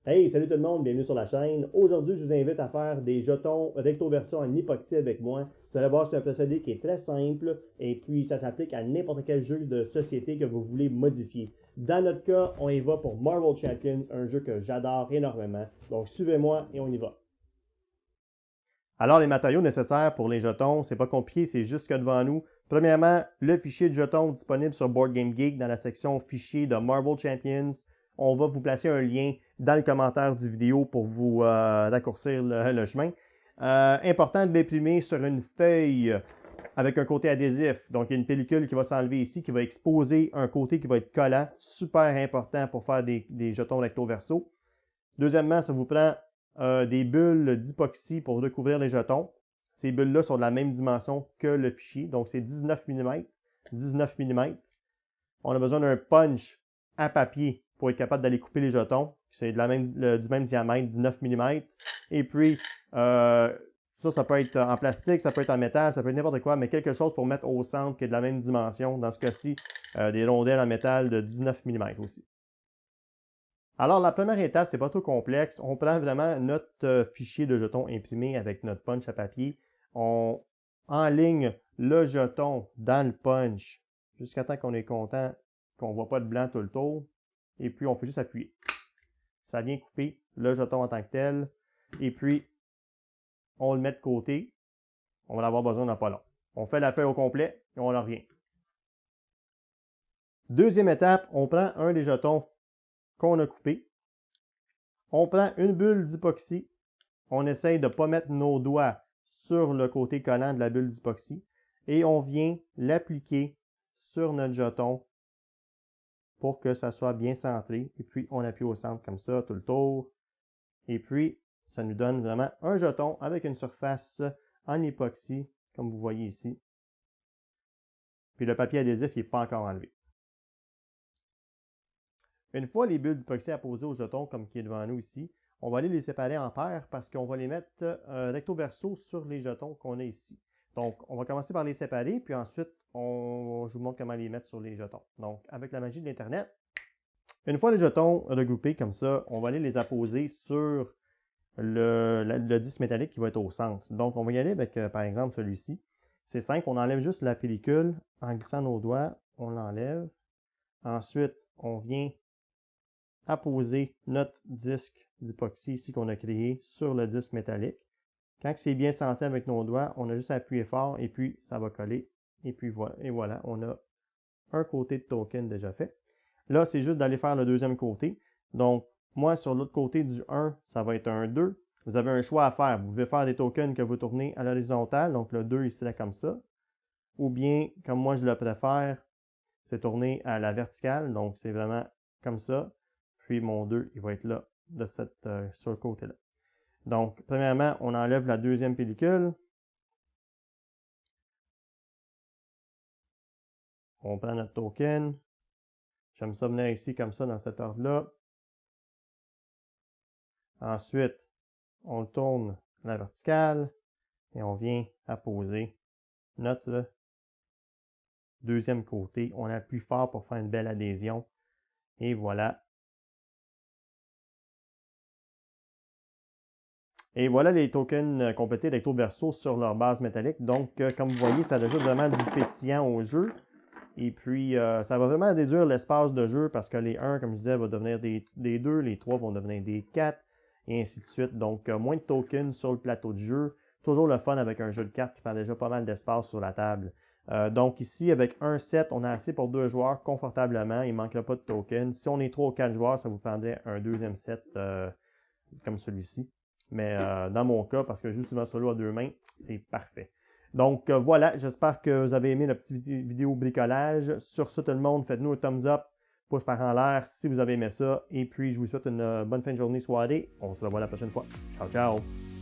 Hey, salut tout le monde, bienvenue sur la chaîne. Aujourd'hui, je vous invite à faire des jetons recto verso en époxy avec moi. Vous allez voir, c'est un procédé qui est très simple et puis ça s'applique à n'importe quel jeu de société que vous voulez modifier. Dans notre cas, on y va pour Marvel Champions, un jeu que j'adore énormément. Donc suivez-moi et on y va. Alors, les matériaux nécessaires pour les jetons, c'est pas compliqué, c'est juste que devant nous. Premièrement, le fichier de jetons disponible sur Board Game Geek dans la section fichiers de Marvel Champions. On va vous placer un lien dans le commentaire du vidéo pour vous raccourcir le chemin. Important de l'imprimer sur une feuille avec un côté adhésif. Donc, il y a une pellicule qui va s'enlever ici, qui va exposer un côté qui va être collant. Super important pour faire des jetons recto verso. Deuxièmement, ça vous prend des bulles d'époxy pour recouvrir les jetons. Ces bulles-là sont de la même dimension que le fichier, donc c'est 19 mm. 19 mm. On a besoin d'un punch à papier pour être capable d'aller couper les jetons. C'est du même diamètre, 19 mm. Et puis, ça peut être en plastique, ça peut être en métal, ça peut être n'importe quoi, mais quelque chose pour mettre au centre qui est de la même dimension. Dans ce cas-ci, des rondelles en métal de 19 mm aussi. Alors, la première étape, c'est pas trop complexe. On prend vraiment notre fichier de jetons imprimé avec notre punch à papier. On enligne le jeton dans le punch jusqu'à temps qu'on est content, qu'on ne voit pas de blanc tout le tour. Et puis, on fait juste appuyer. Ça vient couper le jeton en tant que tel. Et puis, on le met de côté. On va en avoir besoin dans pas long. On fait la feuille au complet et on en revient. Deuxième étape, on prend un des jetons qu'on a coupé. On prend une bulle d'époxy. On essaye de ne pas mettre nos doigts sur le côté collant de la bulle d'époxy et on vient l'appliquer sur notre jeton pour que ça soit bien centré. Et puis, on appuie au centre comme ça, tout le tour. Et puis, ça nous donne vraiment un jeton avec une surface en époxy, comme vous voyez ici. Puis, le papier adhésif n'est pas encore enlevé. Une fois les bulles d'époxy apposées au jeton, comme qui est devant nous ici, on va aller les séparer en paires parce qu'on va les mettre recto verso sur les jetons qu'on a ici. Donc, on va commencer par les séparer, puis ensuite, je vous montre comment les mettre sur les jetons. Donc, avec la magie de l'Internet, une fois les jetons regroupés comme ça, on va aller les apposer sur le disque métallique qui va être au centre. Donc, on va y aller avec, par exemple, celui-ci. C'est simple, on enlève juste la pellicule en glissant nos doigts, on l'enlève. Ensuite, on vient apposer notre disque d'époxy ici qu'on a créé sur le disque métallique. Quand c'est bien centré avec nos doigts, on a juste à appuyer fort et puis ça va coller. Et puis voilà, on a un côté de token déjà fait. Là, c'est juste d'aller faire le deuxième côté. Donc, moi, sur l'autre côté du 1, ça va être un 2. Vous avez un choix à faire. Vous pouvez faire des tokens que vous tournez à l'horizontale, donc le 2 ici, là, comme ça. Ou bien, comme moi je le préfère, c'est tourner à la verticale, donc c'est vraiment comme ça. Puis mon 2, il va être là, sur le côté-là. Donc, premièrement, on enlève la deuxième pellicule. On prend notre token. J'aime ça venir ici comme ça, dans cet ordre-là. Ensuite, on le tourne à la verticale et on vient apposer notre deuxième côté. On appuie fort pour faire une belle adhésion. Et voilà. Et voilà les tokens complétés recto verso sur leur base métallique. Donc, comme vous voyez, ça ajoute vraiment du pétillant au jeu. Et puis, ça va vraiment réduire l'espace de jeu parce que les 1, comme je disais, vont devenir des 2, les 3 vont devenir des 4, et ainsi de suite. Donc, moins de tokens sur le plateau de jeu. Toujours le fun avec un jeu de cartes qui prend déjà pas mal d'espace sur la table. Donc ici, avec un set, on a assez pour 2 joueurs confortablement. Il ne manquera pas de tokens. Si on est 3 ou 4 joueurs, ça vous prendrait un deuxième set comme celui-ci. Mais dans mon cas, parce que je joue souvent solo à 2 mains, c'est parfait. Donc voilà, j'espère que vous avez aimé la petite vidéo bricolage. Sur ce, tout le monde, faites-nous un thumbs up, pouce par en l'air si vous avez aimé ça. Et puis, je vous souhaite une bonne fin de journée, soirée. On se revoit la prochaine fois. Ciao, ciao!